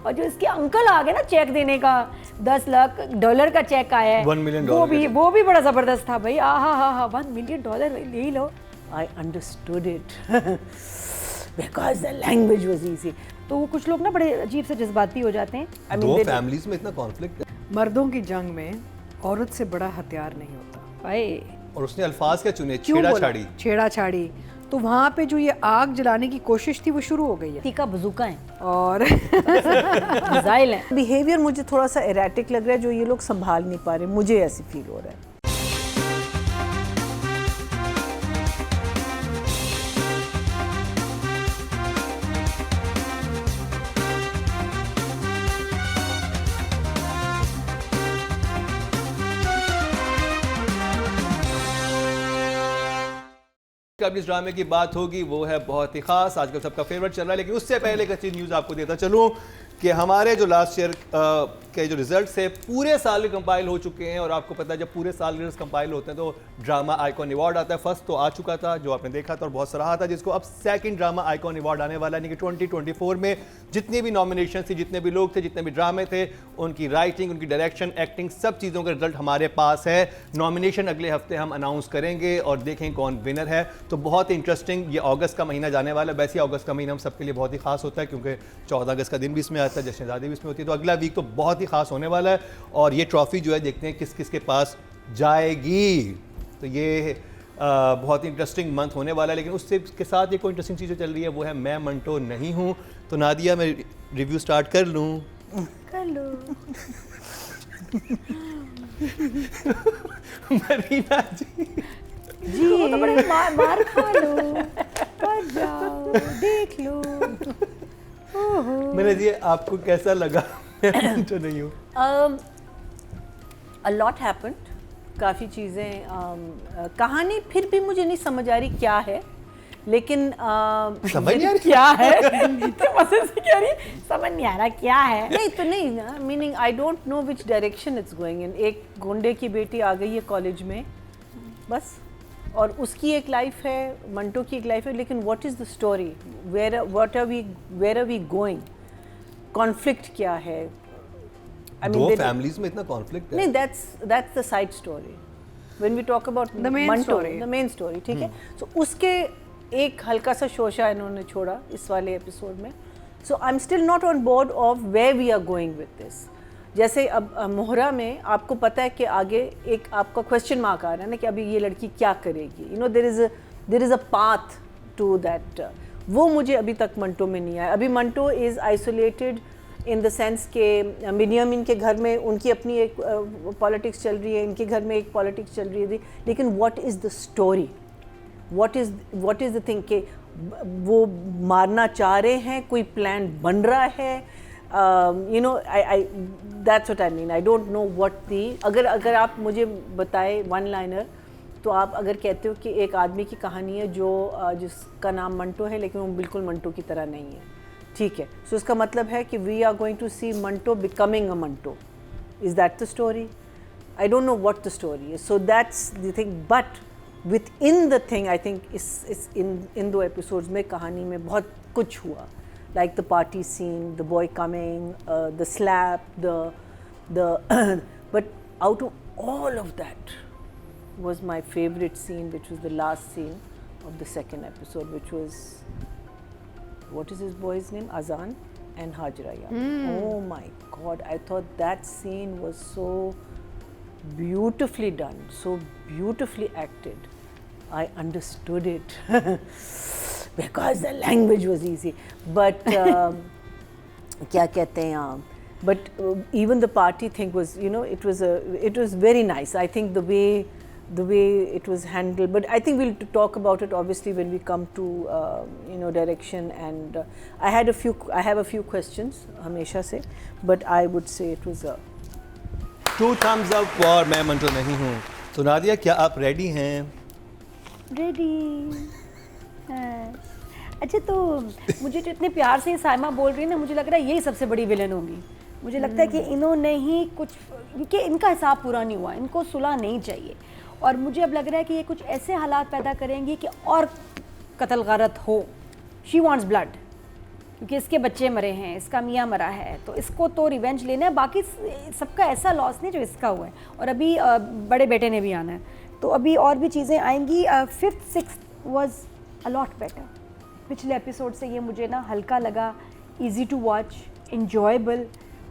और जो इसके अंकल आ गए ना चेक देने का, $10 लाख का चेक आया है, $1 million वो भी बड़ा ज़बरदस्त था भाई। हा $1 million ले लो। I understood it because the language was easy. तो वो कुछ लोग ना बड़े अजीब से जज्बाती हो जाते हैं। दो फैमिलीज में इतना कॉन्फ्लिक्ट है। मर्दों की जंग में औरत से बड़ा हथियार नहीं होता भाई। और उसने अल्फाज क्या चुने, छेड़ा छाड़ी। तो वहाँ पे जो ये आग जलाने की कोशिश थी वो शुरू हो गई है। तीखा बजूका है और मिसाइल है। बिहेवियर मुझे थोड़ा सा एराटिक लग रहा है, जो ये लोग संभाल नहीं पा रहे, मुझे ऐसी फील हो रहा है। अब इस ड्रामे की बात होगी वो है बहुत ही खास, आजकल सबका फेवरेट चल रहा है। लेकिन उससे पहले एक अच्छी न्यूज़ आपको देता चलूँ कि हमारे जो लास्ट ईयर के जो रिजल्ट्स है पूरे साल के कंपाइल हो चुके हैं। और आपको पता है जब पूरे साल रिजल्ट्स कंपाइल होते हैं तो ड्रामा आइकॉन अवार्ड आता है। फर्स्ट तो आ चुका था जो आपने देखा था और बहुत सराहा था, जिसको अब सेकंड ड्रामा आइकॉन अवार्ड आने वाला है। यानी कि 2024 में जितनी भी नॉमिनेशन थी, जितने भी लोग थे, जितने भी ड्रामे थे, उनकी राइटिंग, उनकी डायरेक्शन, एक्टिंग, सब चीज़ों का रिजल्ट हमारे पास है। नॉमिनेशन अगले हफ्ते हम अनाउंस करेंगे और देखें कौन विनर है। तो बहुत ही इंटरेस्टिंग, ये अगस्त का महीना जाने वाला है। वैसे ही अगस्त का महीना हम सबके लिए बहुत ही खास होता है क्योंकि 14 अगस्त का दिन भी इसमें आता है, जश्न आज़ादी भी इसमें होती है। तो अगला वीक तो बहुत ही खास होने वाला है और ये ट्रॉफी जो है देखते हैं किस किस के पास जाएगी। तो ये बहुत ही इंटरेस्टिंग मंथ होने वाला है। लेकिन उससे के साथ ये कोई इंटरेस्टिंग चीज़ चल रही है वो है मैं मंटो नहीं हूँ। तो नादिया मैं रिव्यू स्टार्ट कर लूँ? कर लो। मरीना जी वो तो बड़े मार खा लो, कर जाओ, देख लो। मैंने जी आपको कैसा लगा? मैं तो नहीं हूँ। A lot happened, काफ़ी चीज़ें, कहानी फिर भी मुझे नहीं समझ आ रही क्या है, लेकिन समझ नहीं आ रही क्या है। तो मजे से कह रही समझ नहीं आ रहा क्या है। नहीं तो नहीं ना, meaning I don't know which direction it's going in. एक गुंडे की बेटी आ गई है कॉलेज में बस, और उसकी एक लाइफ है, मंटो की एक लाइफ है, लेकिन what is the story, where are we going, conflict क्या है? दो फैमिलीज में इतना कॉन्फ्लिक्ट है। नहीं, that's the side story when we talk about the main story, ठीक है। सो उसके एक हल्का सा शोशा इन्होंने छोड़ा इस वाले एपिसोड में। So I am still not on board of where we are going with this. जैसे अब मोहरा में आपको पता है कि आगे एक आपका क्वेश्चन मार्क आ रहा है ना कि अभी ये लड़की क्या करेगी, you know there is a path to that. वो मुझे अभी तक मंटो में नहीं आया। अभी Manto is isolated in the sense के मिनियमिन के घर में उनकी अपनी एक पॉलिटिक्स चल रही है, इनके घर में एक पॉलिटिक्स चल रही है, लेकिन what is the story, what is the thing कि वो मारना चाह रहे हैं, कोई प्लान बन रहा है, you know, I that's what I mean. I don't know what the, अगर आप मुझे बताए वन लाइनर, तो आप अगर कहते हो कि एक आदमी की कहानी है जो जिसका नाम मंटो है लेकिन वो बिल्कुल मंटो की तरह नहीं है, ठीक है, सो इसका मतलब है कि we are going to see Manto becoming a Manto. Is that the story? I don't know what the story is. So that's the thing, but within the thing I think is in 2 episodes में कहानी में बहुत कुछ हुआ, like the party scene, the boy coming, the slap, the but out of all of that was my favorite scene, which was the last scene of the 2nd episode, which was, what is his boy's name? Azan and Hajra. Oh my God, I thought that scene was so beautifully done, so beautifully acted. I understood it because the language was easy. But क्या कहते हैं, but even the party thing was, you know, it was very nice. I think the way it was handled, but I think we'll talk about it obviously when we come to you know, direction, and I have a few questions हमेशा से, but I would say it was a 2 thumbs up for मैं मंटो नहीं हूँ। तो नादिया क्या आप ready हैं? Ready. अच्छा, तो मुझे जो इतने प्यार से साइमा बोल रही है ना, मुझे लग रहा है यही सबसे बड़ी विलन होगी। मुझे लगता है कि इन्होंने ही कुछ, क्योंकि इनका हिसाब पूरा नहीं हुआ, इनको सुलह नहीं चाहिए, और मुझे अब लग रहा है कि ये कुछ ऐसे हालात पैदा करेंगी कि और कत्ल गारत हो। शी वांट्स ब्लड, क्योंकि इसके बच्चे मरे हैं, इसका मियाँ मरा है, तो इसको तो रिवेंज लेना है, बाकी सबका ऐसा लॉस नहीं जो इसका हुआ है। और अभी बड़े बेटे ने भी आना है, तो अभी और भी चीज़ें आएंगी। 5th 6th was a lot better. पिछले एपिसोड से ये मुझे ना हल्का लगा, इजी टू वॉच, इंजॉयबल,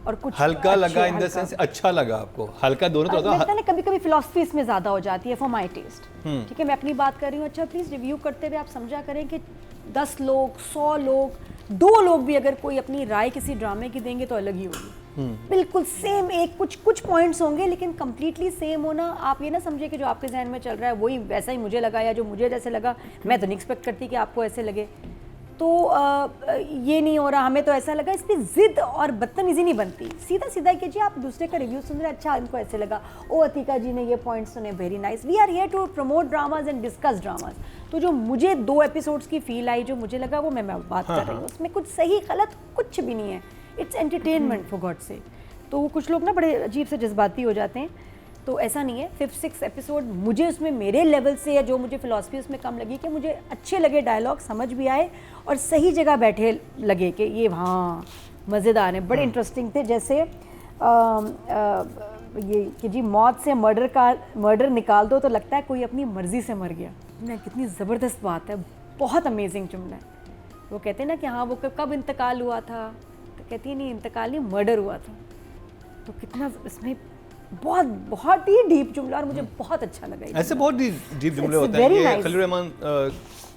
और कुछ हल्का लगा इन द सेंस अच्छा लगा आपको? हल्का दोनों तरह लगता है ना, कभी कभी फिलॉसफी इसमें ज़्यादा हो जाती है फॉर माई टेस्ट। ठीक है, मैं अपनी बात कर रही हूँ। अच्छा प्लीज़ रिव्यू करते हुए आप समझा करें कि 10 लोग, 100 लोग, 2 लोग भी अगर कोई अपनी राय किसी ड्रामे की देंगे तो अलग ही होगी। बिल्कुल सेम, एक कुछ पॉइंट्स होंगे लेकिन कंप्लीटली सेम होना, आप ये ना समझे कि जो आपके जहन में चल रहा है वही वैसा ही मुझे लगा, या जो मुझे जैसे लगा मैं तो नहीं एक्सपेक्ट करती कि आपको ऐसे लगे। तो ये नहीं हो रहा, हमें तो ऐसा लगा। इसकी जिद और बदतमीजी नहीं बनती, सीधा सीधा कीजिए। आप दूसरे का रिव्यू सुन रहे हैं, अच्छा इनको ऐसे लगा, ओ अतिका जी ने ये पॉइंट्स सुने, very nice. We are here to promote dramas and discuss dramas. तो जो मुझे 2 एपिसोड्स की फील आई, जो मुझे लगा, वो मैं बात कर रही हूँ। उसमें कुछ सही गलत कुछ भी नहीं है, इट्स एंटरटेनमेंट फॉर गॉड से। तो कुछ लोग ना बड़े अजीब से जज्बाती हो जाते हैं, तो ऐसा नहीं है। 5th 6th एपिसोड मुझे उसमें मेरे लेवल से, या जो मुझे फिलॉसफी उसमें कम लगी, कि मुझे अच्छे लगे, डायलॉग समझ भी आए और सही जगह बैठे लगे कि ये हाँ मज़ेदार है, बड़े इंटरेस्टिंग थे। जैसे ये कि जी मौत से मर्डर निकाल दो तो लगता है कोई अपनी मर्ज़ी से मर गया। ना कितनी ज़बरदस्त बात है, बहुत अमेजिंग जुमला है। वो कहते हैं ना कि हाँ वो कब इंतकाल हुआ था, तो कहती है नहीं इंतकाल नहीं, मर्डर हुआ था। तो कितना इसमें बहुत ही डीप जुमला, और मुझे बहुत अच्छा लगा। ऐसे बहुत डीप जुमले होते हैं, ये खलील रहमान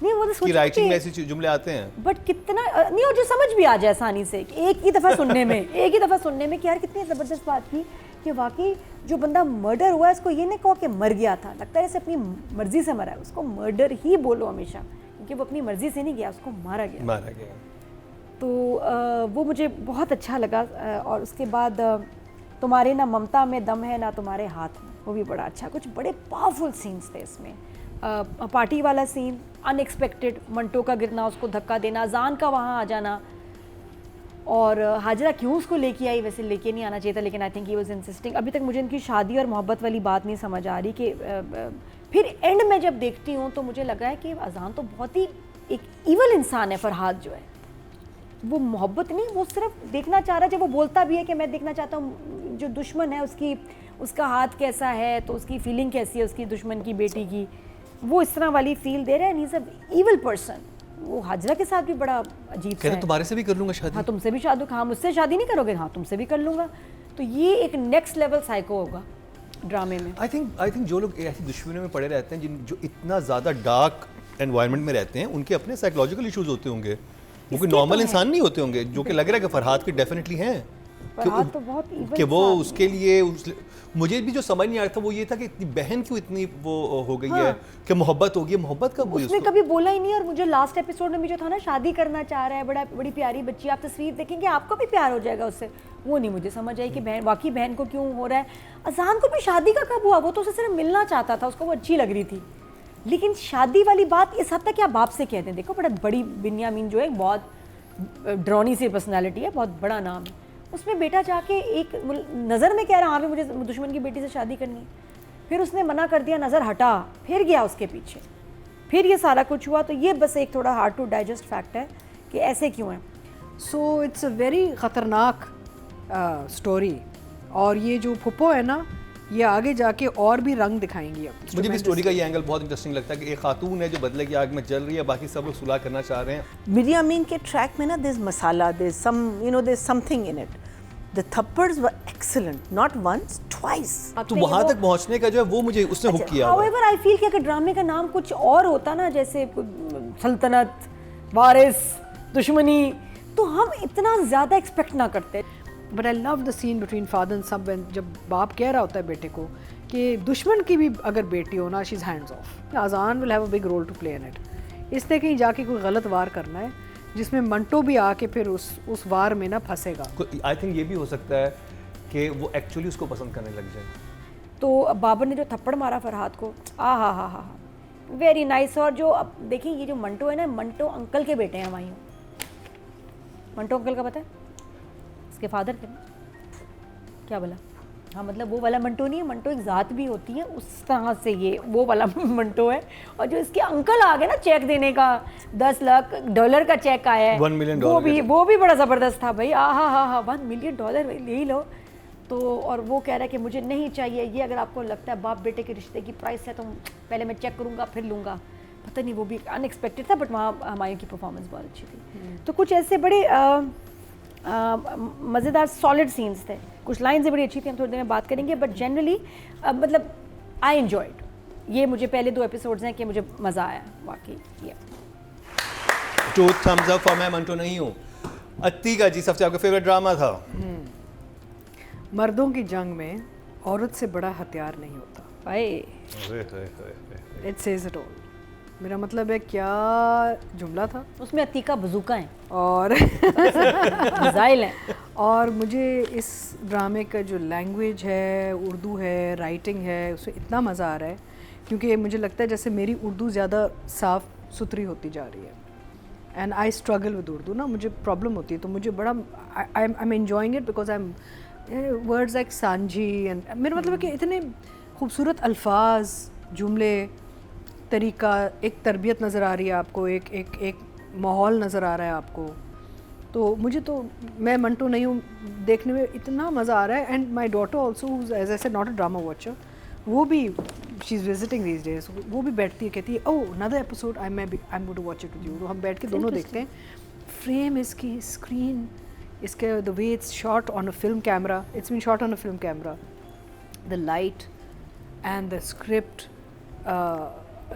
नहीं, वो तो की राइटिंग में ऐसे जुमले आते हैं। बट कितना नहीं, और जो समझ भी आ जाए आसानी से, एक ही दफ़ा सुनने में कि यार कितनी ज़बरदस्त बात की कि वाकई जो बंदा मर्डर हुआ है उसको ये नहीं कहो कि मर गया था, लगता है जैसे अपनी मर्जी से मरा है, उसको मर्डर ही बोलो हमेशा, क्योंकि वो अपनी मर्जी से नहीं गया, उसको मारा गया। तो वो मुझे बहुत अच्छा लगा। और उसके बाद तुम्हारे ना ममता में दम है ना तुम्हारे हाथ में, वो भी बड़ा अच्छा, कुछ बड़े पावरफुल सीन्स थे इसमें। पार्टी वाला सीन अनएक्सपेक्टेड, मंटो का गिरना, उसको धक्का देना, अजान का वहाँ आ जाना, और हाजरा क्यों उसको लेके आई, वैसे लेके नहीं आना चाहिए था, लेकिन I think he was insisting. अभी तक मुझे इनकी शादी और मोहब्बत वाली बात नहीं समझ आ रही कि फिर एंड में जब देखती हूँ तो मुझे लगा है कि अजान तो बहुत ही एक ईवल इंसान है, फरहाद जो है वो मोहब्बत नहीं, वो सिर्फ देखना चाह रहा है। जब वो बोलता भी है कि मैं देखना चाहता हूँ जो दुश्मन है उसका हाथ कैसा है, तो उसकी फीलिंग कैसी है उसकी दुश्मन की बेटी की, वो इस तरह वाली फील दे रहे हैं। Is a evil person. वो हाजरा के साथ भी बड़ा अजीब सा है, तुम्हारे से भी कर लूंगा शादी, हाँ तुमसे भी शादी, हाँ मुझसे शादी नहीं करोगे, हाँ तुमसे भी कर लूँगा। तो ये एक नेक्स्ट लेवल साइको होगा ड्रामे में। आई थिंक जो लोग ऐसी दुश्मनी में पड़े रहते हैं, जो इतना ज़्यादा डार्क एनवायरनमेंट में रहते हैं, उनके अपने साइकोलॉजिकल इश्यूज होते होंगे, वो कोई नॉर्मल इंसान नहीं होते होंगे, जो कि लग रहा है कि फरहाद की डेफिनेटली हैं तो बहुत कि वो उसके लिए मुझे भी जो समझ नहीं आया था वो ये था कि इतनी बहन क्यों इतनी वो हो गई है कि मोहब्बत होगी, मोहब्बत कब हुई उसने कभी बोला ही नहीं। और मुझे लास्ट एपिसोड में भी जो था ना, शादी करना चाह रहा है, बड़ी प्यारी बच्ची, आप तस्वीर देखेंगे आपको भी प्यार हो जाएगा उससे, वो नहीं मुझे समझ आई कि बहन वाकई बहन को क्यों हो रहा है। अजान को भी शादी का कब हुआ, वो तो उसे सिर्फ मिलना चाहता था, उसको वो अच्छी लग रही थी, लेकिन शादी वाली बात इस हद तक क्या बाप से कहते हैं। देखो बड़ा बड़ी बिन्यामीन जो है बहुत ड्रॉनी सी पर्सनैलिटी है, बहुत बड़ा नाम है, उसमें बेटा जाके एक नज़र में कह रहा हाँ भी मुझे दुश्मन की बेटी से शादी करनी है, फिर उसने मना कर दिया, नज़र हटा, फिर गया उसके पीछे, फिर ये सारा कुछ हुआ। तो ये बस एक थोड़ा हार्ड टू डाइजेस्ट फैक्ट है कि ऐसे क्यों है। सो इट्स अ वेरी ख़तरनाक स्टोरी, और ये जो फुप्पो है ना, ये आगे जाके और भी रंग दिखाएंगी। अब मुझे भी स्टोरी का ये एंगल बहुत इंटरेस्टिंग लगता है कि एक खातून है जो बदले की आग में जल रही है, बाकी सब लोग सुलह करना चाह रहे हैं। बिन्यामीन के ट्रैक में ना there is masala, there is some there is something in it. The thappads were excellent, not once twice. तो वहां तक पहुंचने का जो है वो मुझे उसने हुक किया। हाउएवर आई फील कि अगर ड्रामे का नाम कुछ और होता ना, जैसे सल्तनत, वारिस, दुश्मनी, तो हम इतना ज़्यादा एक्सपेक्ट ना करते। But I love the scene between father and son, जब बाप कह रहा होता है बेटे को कि दुश्मन की भी अगर बेटी हो ना, she is hands off, Azaan will have a big role to play in it. इसने कहीं जाके कोई गलत वार करना है जिसमें मंटो भी आके फिर उस वार में ना फंसेगा। आई थिंक ये भी हो सकता है कि वो एक्चुअली उसको पसंद करने लग जाए। तो बाबर ने जो थप्पड़ मारा फरहाद को, हा वेरी नाइस। और जो अब देखिए ये जो मंटो है ना, मंटो अंकल के बेटे हैं हमारे। मंटो अंकल का पता है, इसके फादर थे। क्या बोला? हाँ मतलब वो वाला मंटो नहीं है, मंटो एक ज़ात भी होती है, उस तरह से ये वो वाला मंटो है। और जो इसके अंकल आ गए ना चेक देने का, $10 लाख का चेक आया है, $1 मिलियन वो भी बड़ा ज़बरदस्त था भाई। हाँ $1 मिलियन ले ही लो। तो और वो कह रहा है कि मुझे नहीं चाहिए ये, अगर आपको लगता है बाप बेटे के रिश्ते की प्राइस है तो पहले मैं चेक करूँगा फिर लूँगा। पता नहीं, वो भी अनएक्सपेक्टेड था, बट वहाँ हमायूं की परफॉर्मेंस बहुत अच्छी थी। तो कुछ ऐसे बड़े मज़ेदार सॉलिड सीन्स थे, कुछ लाइन्स बड़ी अच्छी थी, हम थोड़ी देर में बात करेंगे। बट जनरली मतलब आई एन्जॉयड ये, मुझे पहले 2 एपिसोड्स हैं कि मुझे मज़ा आया वाकई। ये 2 thumbs up फॉर मैं मंटो नहीं हूँ। अत्तिका जी, सबसे आपका फेवरेट ड्रामा था? मर्दों की जंग में औरत से बड़ा हथियार नहीं होता। भाई इट सेज इट ऑल। मेरा मतलब है क्या जुमला था। उसमें अत्तिका बजूका हैं और मिसाइल हैं। और मुझे इस ड्रामे का जो लैंग्वेज है, उर्दू है, राइटिंग है, उसमें इतना मज़ा आ रहा है क्योंकि मुझे लगता है जैसे मेरी उर्दू ज़्यादा साफ़ सुथरी होती जा रही है। And I struggle with Urdu ना, मुझे प्रॉब्लम होती है, तो मुझे बड़ा I am enjoying it because I am words like सांझी एंड मेरा मतलब है कि इतने खूबसूरत अल्फाज, जुमले, तरीका, एक तरबियत नज़र आ रही है आपको, एक माहौल नज़र आ रहा है आपको। तो मुझे तो, मैं मंटो नहीं हूँ देखने में इतना मज़ा आ रहा है। And my daughter also as I said not a drama watcher, वो भी she is visiting these days, वो भी बैठती है, कहती है oh another episode I am going to watch it with you. तो हम बैठ के दोनों देखते हैं। फ्रेम इसकी, स्क्रीन इसके, the way it's shot on a film camera, it's been shot on a film camera, the light and the script,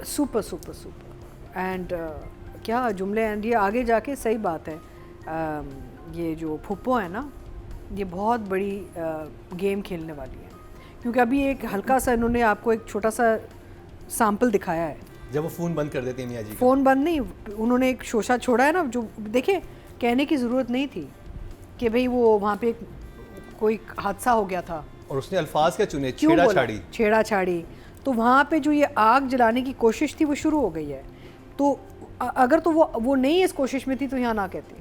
super super super. And क्या जुमले। एंड ये आगे जाके सही बात है, ये जो फुप्पो है ना, ये बहुत बड़ी गेम खेलने वाली है क्योंकि अभी एक हल्का सा इन्होंने आपको एक छोटा सा सैंपल दिखाया है। जब वो फ़ोन बंद कर देते हैं मियाँ जी का। फ़ोन बंद नहीं, उन्होंने एक शोशा छोड़ा है ना, जो देखिए कहने की ज़रूरत नहीं थी कि भाई वो वहाँ पे कोई हादसा हो गया था और उसने अल्फाज क्या चुने, क्यों बोला? छेड़ा-छाड़ी। छेड़ा-छाड़ी। तो वहाँ पे जो ये आग जलाने की कोशिश थी वो शुरू हो गई है। तो अगर तो वो नहीं इस कोशिश में थी तो यहाँ ना कहती।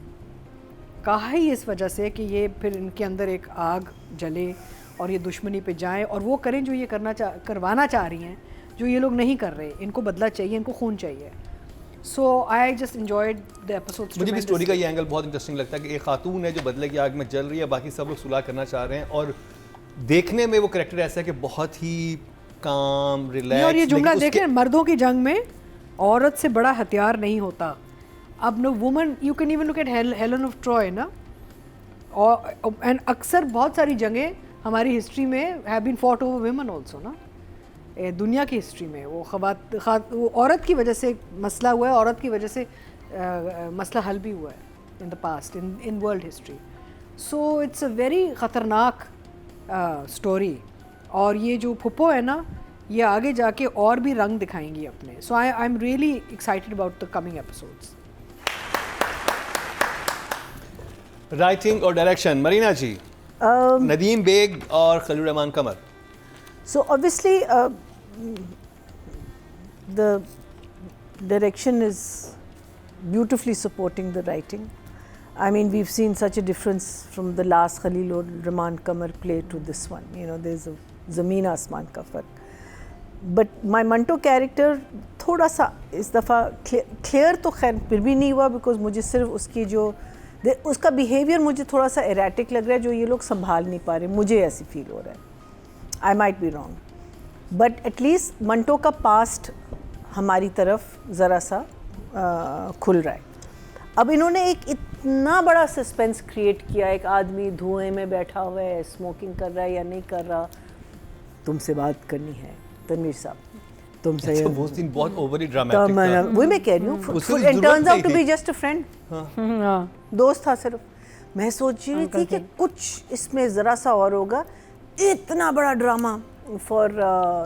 कहा ही इस वजह से कि ये फिर इनके अंदर एक आग जले और ये दुश्मनी पे जाएं और वो करें जो ये करवाना चाह रही हैं, जो ये लोग नहीं कर रहे। इनको बदला चाहिए, इनको खून चाहिए। So I just enjoyed the episode. मुझे भी स्टोरी का ये एंगल बहुत इंटरेस्टिंग लगता है कि एक खातून है जो बदले की आग में जल रही है, बाकी सब लोग सुलह करना चाह रहे हैं और देखने में वो कैरेक्टर ऐसा है कि बहुत ही काम, रिलैक्स। और ये जुमला देखें, मर्दों की जंग में औरत से बड़ा हथियार नहीं होता। अब no woman, you can even look at Helen of Troy ना, और एंड अक्सर बहुत सारी जंगें हमारी हिस्ट्री में have been fought over women also ना। दुनिया की हिस्ट्री में वो औरत की वजह से मसला हुआ है, औरत की वजह से मसला हल भी हुआ है in the past, in world history. So it's a very ख़तरनाक स्टोरी। और ये जो फुप्पो है ना, ये आगे जाके और भी रंग दिखाएंगी अपने। So I am really excited about the coming episodes. Writing और डायरेक्शन, मरीना जी, नदीम बेग और खलील रहमान कमर। So obviously the direction is beautifully supporting the writing. I mean, we've seen such a difference from the last Khalil or Rahman Kamar play to this one. You know, there's a zameen asman ka fark. But my Manto character थोड़ा सा इस दफ़ा clear तो खैर फिर भी नहीं हुआ, because मुझे सिर्फ उसकी जो उसका behavior मुझे थोड़ा सा erratic लग रहा है, जो ये लोग संभाल नहीं पा रहे, मुझे ऐसी फील हो रहा है। I might be wrong, but at least Manto का पास्ट हमारी तरफ ज़रा सा खुल रहा है। अब इन्होंने एक इतना बड़ा सस्पेंस क्रिएट किया, एक आदमी धुएं में बैठा हुआ है, स्मोकिंग कर रहा है या नहीं कर रहा, तुमसे बात करनी है तनवीर साहब, तुमसे। अच्छा, वो सीन बहुत ओवरली ड्रामेटिक था। वही मैं कह रही हूँ, it turns out to be just a friend, दोस्त था सिर्फ। मैं सोच रही थी कि कुछ इसमें ज़रा सा और होगा, इतना बड़ा drama for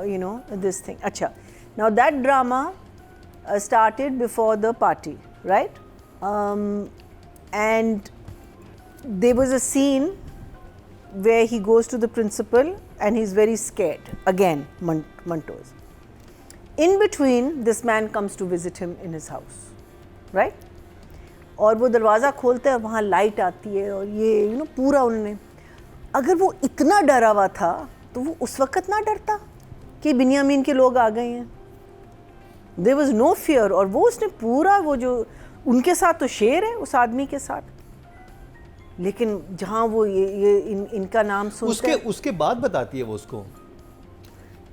you know this thing. अच्छा, now that drama started before the party, right? And there was a scene where he goes to the principal and he's very scared. Again, Manto's. In between, this man comes to visit him in his house, right? और वो दरवाज़ा खोलते हैं, वहाँ light आती है और ये पूरा उन्होंने, अगर वो इतना डरा हुआ था तो वो उस वक्त ना डरता कि बिन्यामीन के लोग आ गए हैं? There was no fear. और वो उसने पूरा वो जो उनके साथ तो शेर है उस आदमी के साथ, लेकिन जहाँ वो इनका नाम सुनते उसके बाद बताती है वो उसको,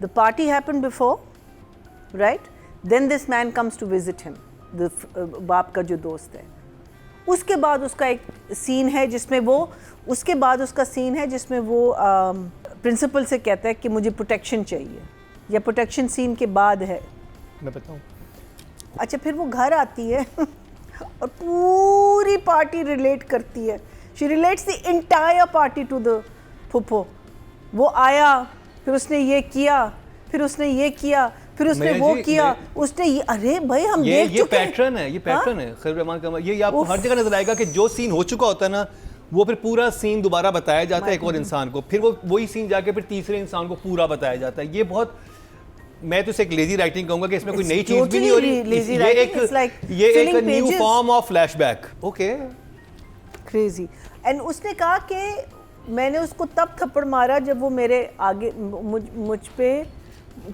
the party happened before, right? Then this man comes to visit him, the बाप का जो दोस्त है। उसके बाद उसका एक सीन है जिसमें वो प्रिंसिपल से कहता है कि मुझे प्रोटेक्शन चाहिए, या प्रोटेक्शन सीन के बाद है, मैं बताऊं। अच्छा, फिर वो घर आती है और पूरी पार्टी रिलेट करती है। She relates the entire party to the phuppo. वो आया, फिर उसने ये किया, फिर उसने ये किया, फिर उसने वो किया, उसने ये, अरे भाई हम देख चुके हैं। पैटर्न है, ये पैटर्न है खैर रहमान का। ये आपको हर जगह नजर आएगा कि जो सीन हो चुका होता है ना, वो फिर पूरा सीन दोबारा बताया जाता है एक और इंसान को, फिर वो वही सीन जाके फिर तीसरे इंसान को पूरा बताया जाता है। ये बहुत, मैं तो इसे एक लेजी राइटिंग कहूंगा कि इसमें कोई नई चीज भी नहीं हो रही। ये एक new form of flashback. Okay, crazy. And उसने कहा कि मैंने उसको तब थप्पड़ मारा जब वो मेरे आगे मुझ पे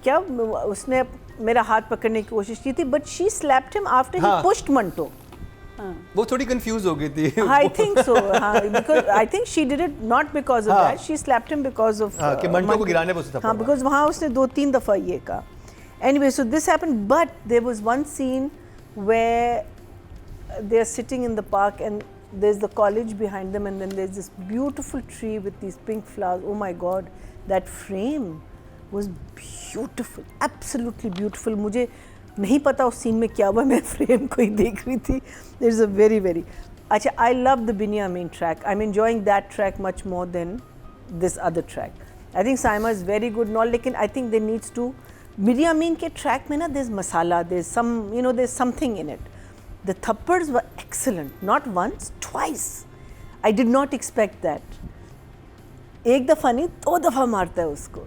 क्या उसने मेरा हाथ पकड़ने की कोशिश की थी, but she slapped him after he pushed Manto. वो थोड़ी कंफ्यूज हो गई थी। I think so, because I think she did it not because of that. She slapped him because of कि मंटो को गिराने पर उसने थप्पड़ मारा। because वहाँ उसने 2-3 दफा ये कहा। Anyway, so this happened, but there was one scene where they are sitting in the park and there's the college behind them, and then there's this beautiful tree with these pink flowers. Oh my God, that frame was beautiful, absolutely beautiful. मुझे नहीं पता उस scene में क्या हुआ, मैं frame को ही देख रही थी। There is a very अच्छा, I love the Binyamin track. I'm enjoying that track much more than this other track. I think Saima is very good now, लेकिन I think there needs to Binyamin के track में ना there's masala, there's some, there's something in it. The thappads were excellent, not once, twice. I did not expect that. एक दफ़ा नहीं, 2 दफ़ा मारता है उसको,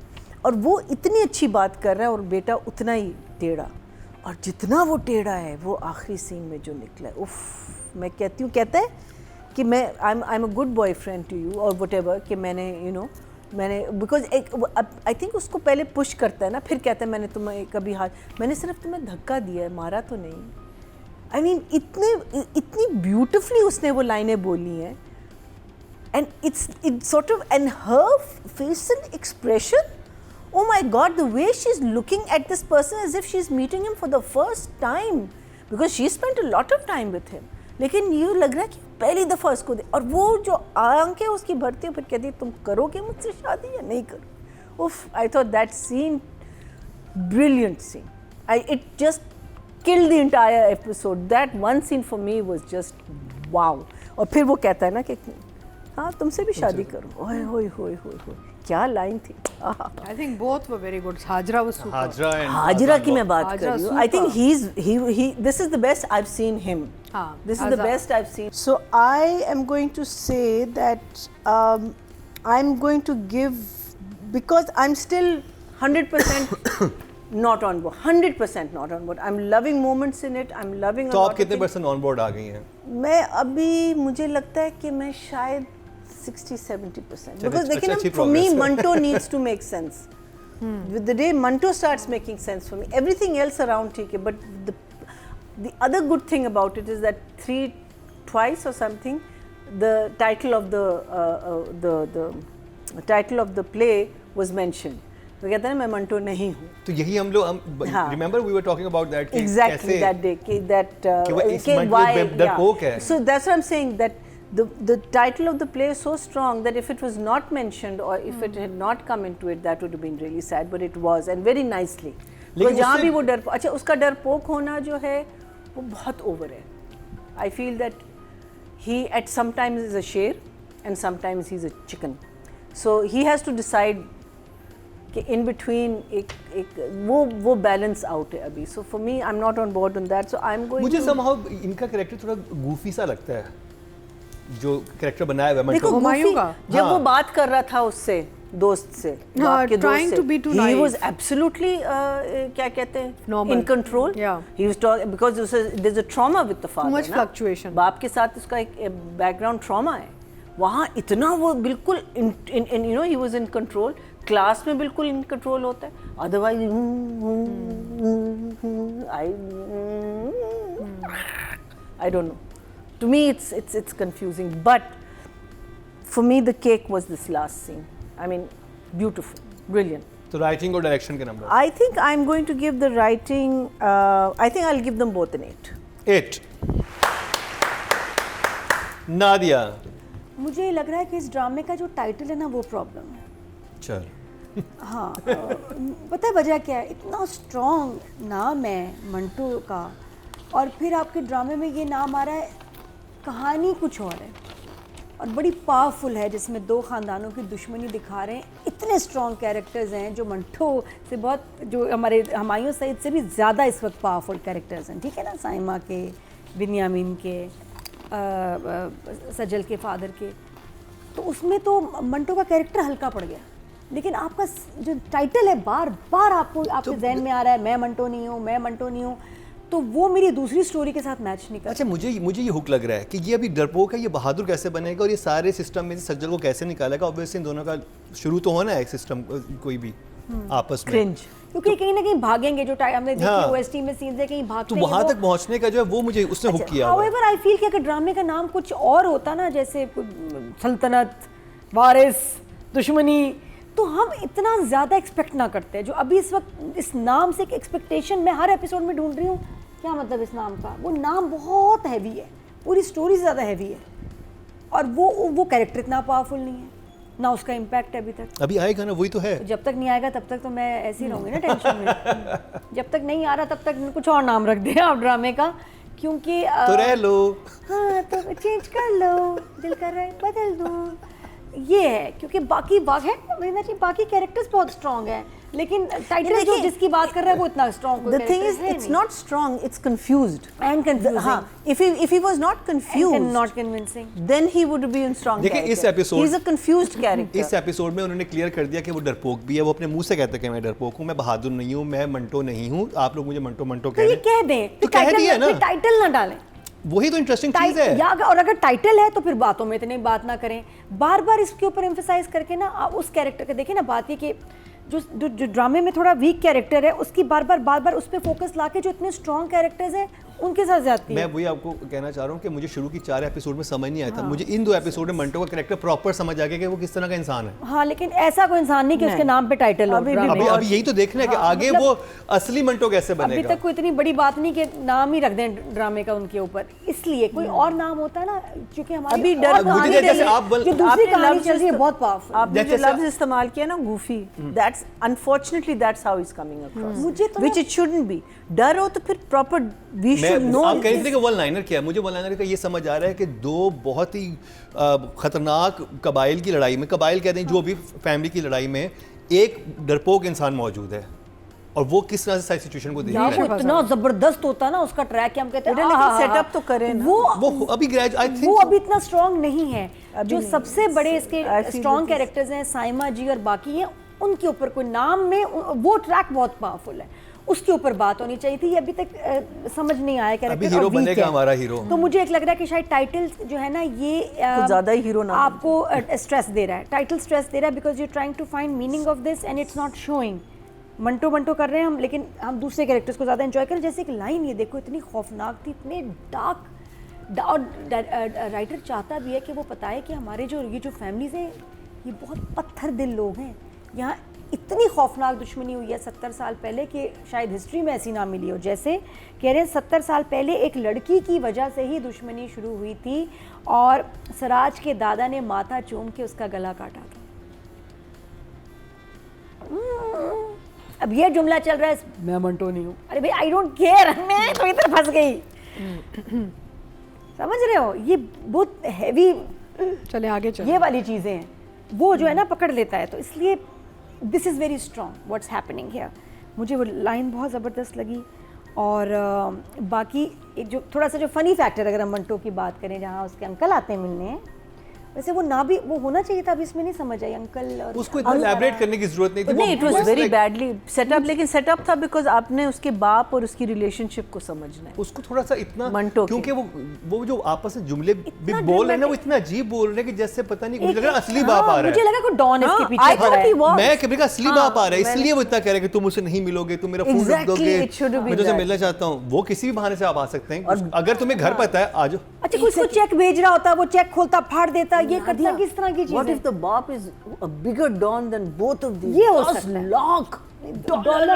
और वो इतनी अच्छी बात कर रहा है और बेटा उतना ही टेढ़ा, और जितना वो टेढ़ा है वो आखिरी सीन में जो निकला है, उफ, मैं कहती हूँ, कहता है कि मैं I am a good boyfriend to you और व्हाटएवर, कि मैंने मैंने बिकॉज आई थिंक उसको पहले पुश करता है ना, फिर कहता है मैंने तुम्हें कभी मैंने सिर्फ तुम्हें धक्का दिया है, मारा तो नहीं। आई मीन इतनी ब्यूटिफुली उसने वो लाइनें बोली हैं, and it's sort of, and her facial expression, oh my God, the way she's looking at this person as if she's meeting him for the first time, because she spent a lot of time with him, लेकिन ये लग रहा है कि पहली दफ़ा उसको दे, और वो जो आंखें उसकी भरती है, फिर कहती है तुम करोगे मुझसे शादी या नहीं करो। उफ, I thought that scene brilliant scene, it just killed the entire episode. That one scene for me was just wow. और फिर वो कहता है ना कि हाँ तुमसे भी शादी करो, ओए होए होए होए, क्या लाइन थी। I think both were very good. Hajra was super. Hazra की मैं बात कर रही हूँ। I think he this is the best I've seen him. This is the best I've seen. So I am going to say that I'm going to give, because I'm still 100% not on board. 100% not on board. I'm loving moments in it. I'm loving. तो आप कितने % on board आ गई हैं? मैं अभी, मुझे लगता है कि मैं शायद 60-70%, because for me Manto needs to make sense. With the day Manto starts making sense for me, everything else around ठीक है, but the other good thing about it is that twice or something the title of the title of the play was mentioned. वो कहता है ना मैं मंटो नहीं हूँ, तो यही हम लोग remember we were talking about that exactly that day why, so that's what I'm saying, that the title of the play is so strong that if it was not mentioned or if it had not come into it, that would have been really sad, but it was, and very nicely. तो जहाँ भी वो डर, अच्छा उसका डरपोक होना जो है वो बहुत ओवर है। I feel that he at sometimes is a शेर and sometimes he's a chicken, so he has to decide कि in between वो balance out है अभी। So for me I'm not on board on that, so I'm going मुझे to, somehow इनका character थोड़ा goofy सा लगता है, जो कैरेक्टर बनाया हुआ है। देखो हुमायूं का, जब वो बात कर रहा था उससे, दोस्त से, बाप के दोस्त से, he was absolutely क्या कहते हैं, in control. He was talking because there's a trauma with the father. Too much fluctuation. बाप के साथ उसका एक background trauma है, वहाँ इतना वो बिल्कुल you know he was in control, class में बिल्कुल इन कंट्रोल होता है, otherwise I don't know. To me, it's confusing. But for me, the cake was this last scene. I mean, beautiful, brilliant. तो राइटिंग और direction के number? I think I'm going to give the writing. I think I'll give them both an 8. 8. Nadia? मुझे लग रहा है कि इस ड्रामे का जो टाइटल है ना वो प्रॉब्लम है। चल। हाँ पता है वजह क्या है? इतना स्ट्रॉन्ग नाम है मंटो का और फिर आपके ड्रामे में ये नाम आ रहा है, कहानी कुछ और है और बड़ी पावरफुल है जिसमें दो ख़ानदानों की दुश्मनी दिखा रहे हैं। इतने स्ट्रॉन्ग कैरेक्टर्स हैं जो मंटो से बहुत, जो हमारे हुमायूं सईद से भी ज़्यादा इस वक्त पावरफुल कैरेक्टर्स हैं, ठीक है ना, साइमा के, बिन्यामीन के, सजल के फादर के, तो उसमें तो मंटो का कैरेक्टर हल्का पड़ गया। लेकिन आपका जो टाइटल है बार बार आपको आपके जहन में आ रहा है, मैं मंटो नहीं हूँ, मैं मंटो नहीं हूँ, तो वो मेरी दूसरी स्टोरी के साथ मैच नहीं कर। अच्छा, मुझे ये हुक लग रहा है कि ये अभी डरपोक है, ये बहादुर कैसे बनेगा और ये सारे सिस्टम में से सज्जल को कैसे निकालेगा। ऑब्वियसली इन दोनों का शुरू तो होना है सिस्टम कोई भी आपस में, क्रिंज, क्योंकि कहीं ना कहीं भागेंगे, जो हमने देखी हाँ। ओएसटी में सीन्स है, कहीं भागते तो वहां तक पहुंचने का जो है वो मुझे उसने हुक किया। हाउएवर आई फील कि अगर ड्रामे का नाम कुछ और होता ना, जैसे सल्तनत, वारिस, दुश्मनी, तो हम इतना ज़्यादा एक्सपेक्ट ना करते। जो अभी इस वक्त इस नाम से एक एक्सपेक्टेशन मैं हर एपिसोड में ढूंढ रही हूँ, क्या मतलब इस नाम का? वो नाम बहुत हैवी है, पूरी स्टोरी ज़्यादा हैवी है और वो कैरेक्टर इतना पावरफुल नहीं है, ना उसका इम्पैक्ट है अभी तक। अभी आएगा ना, वही तो है। जब तक नहीं आएगा तब तक तो मैं ऐसे ही रहूँगी ना टेंशन में। जब तक नहीं आ रहा तब तक कुछ और नाम रख दिया आप ड्रामे का, क्योंकि तो रह लो, हाँ तो चेंज कर लो, दिल कर रहा है बदल दो, ये है। क्योंकि बाकी बाकी कैरेक्टर्स बहुत स्ट्रॉन्ग है, लेकिन टाइटल जो जिसकी बात कर रहा है वो इतना strong. The thing is, it's not strong, it's confused. And confusing. हाँ, if he was not confused, and not convincing, then he would be in strong देखिए, character. इस episode, he's a confused character. इस episode में उन्होंने clear कर दिया कि वो डरपोक भी है। वो अपने मुंह से कहते हैं कि मैं डरपोक हूँ, मैं बहादुर नहीं हूँ, मैं मंटो नहीं हूँ, आप लोग मुझे मंटो मंटो तो ये कह दें, तो कह दिया ना, टाइटल ना डालें, वही तो इंटरेस्टिंग चीज है। और अगर टाइटल है तो फिर बातों में इतनी बात ना करें, बार बार इसके ऊपर एम्फसाइज करके ना उस कैरेक्टर के देखिए ना। बात ये कि जो ड्रामे में थोड़ा वीक कैरेक्टर है उसकी बार बार उस पर फोकस लाके जो इतने स्ट्रॉन्ग कैरेक्टर्स हैं उनके साथ जाती है। मैं वही आपको कहना चाह रहा हूँ कि मुझे शुरू की 4 एपिसोड में समझ नहीं आया था। मुझे इन 2 एपिसोड में मंटो का कैरेक्टर प्रॉपर समझ आ गया कि वो किस तरह का इंसान है। हाँ, लेकिन ऐसा कोई इंसान नहीं कि उसके नाम पे टाइटल हो। अभी यही तो देखना है कि आगे वो असली मंटो कैसे बनेगा। अभी तक कोई इतनी बड़ी बात नहीं कि नाम ही रख दें ड्रामे का उनके ऊपर, इसलिए कोई और नाम होता है ना, क्योंकि हमारी अभी जैसे आप जो दूसरी कहानी चल रही है बहुत पावरफुल। आपने जो लफ्ज इस्तेमाल किया ना, Goofy, that's unfortunately that's how is coming across, मुझे तो व्हिच इट शुडंट बी। डर हो तो फिर प्रॉपर वी शुड नो। आप कह रहे थे कि वन लाइनर क्या है, मुझे वन लाइनर का ये समझ आ रहा है कि 2 बहुत ही खतरनाक कबाइल की लड़ाई में, कबाइल कहते हैं जो भी फैमिली की लड़ाई में, एक डरपोक इंसान मौजूद है और वो किस तरह से सारी सिचुएशन को देख रहा है। वो इतना जबरदस्त होता ना उसका ट्रैक कि हम कहते हैं लेकिन सेटअप तो करें ना। वो अभी आई थिंक वो अभी इतना स्ट्रॉन्ग नहीं है। जो सबसे बड़े इसके स्ट्रॉन्ग कैरेक्टर्स हैं साइमा जी और बाकी हैं, उनके ऊपर कोई नाम में वो ट्रैक बहुत पावरफुल है, उसके ऊपर बात होनी चाहिए थी। अभी तक समझ नहीं आया कैरेक्टर। अभी हीरो बनेगा हमारा हीरो। तो मुझे एक लग रहा है कि शायद टाइटल जो है ना ये ज्यादा ही हीरो ना आपको स्ट्रेस दे रहा है, टाइटल स्ट्रेस दे रहा है, because you trying to find meaning of this and it's not showing. Manto कर रहे हैं हम, लेकिन हम दूसरे कैरेक्टर्स को ज़्यादा एंजॉय करें। जैसे एक लाइन ये देखो, इतनी खौफनाक थी, इतने डार्क, और राइटर चाहता भी है कि वो बताए कि हमारे ये जो फैमिलीज हैं ये बहुत पत्थर दिल लोग हैं। यहाँ इतनी खौफनाक दुश्मनी हुई है 70 साल पहले कि शायद हिस्ट्री में ऐसी ना मिली हो। जैसे कह रहे हैं 70 साल पहले एक लड़की की वजह से ही दुश्मनी शुरू हुई थी और सराज के दादा ने माथा चूम के उसका गला काटा था। अब ये जुमला चल रहा है, मैं मंटो नहीं हूँ। अरे भाई आई डोंट केयर, मैं तो इधर फंस गई। समझ रहे हो, ये बहुत हैवी, चले आगे चले, ये वाली चीज़ें हैं, वो जो है ना पकड़ लेता है। तो इसलिए this is very strong what's happening here. मुझे वो लाइन बहुत ज़बरदस्त लगी। और बाकी एक जो थोड़ा सा जो फ़नी फैक्टर, अगर हम मंटो की बात करें, जहाँ उसके अंकल आते हैं मिलने, वैसे वो ना भी वो होना चाहिए था, अब इसमें नहीं समझ आई अंकल। और उसको इतना एलैबोरेट करने की जरूरत नहीं थी। नहीं, it was just very like- badly setup, लेकिन सेटअप था बिकॉज आपने उसके बाप और उसकी रिलेशनशिप को समझना है। उसको थोड़ा सा इतना, मंटो के। क्योंकि वो जो आपस में जुमले भी बोल रहे हैं ना, वो इतना अजीब बोल रहे हैं कि जैसे पता नहीं, मुझे लग रहा है असली बाप आ रहा मुझे है। लगा कोई डॉन इसके हाँ, पीछे I पड़ा thought है। he was. मैं कभी का असली बाप आ रहा है, मैंने- इसलिए वो इतना कह रहे हैं कि तुम मुझसे नहीं मिलोगे, तुम मेरा फोन रख Exactly, दोगे, it should be मैं तुमसे that. मिलना चाहता हूँ। वो किसी भी बहाने से आप आ सकते हैं, अगर तुम्हें घर पता है आ जाओ। अच्छा कोई उसको चेक भेज रहा होता, वो चेक खोलता फाड़ देता, ये करता, किस तरह की चीज What है? if the bop is a bigger don than both of these? ये हो 10 सकता है। लाख डॉलर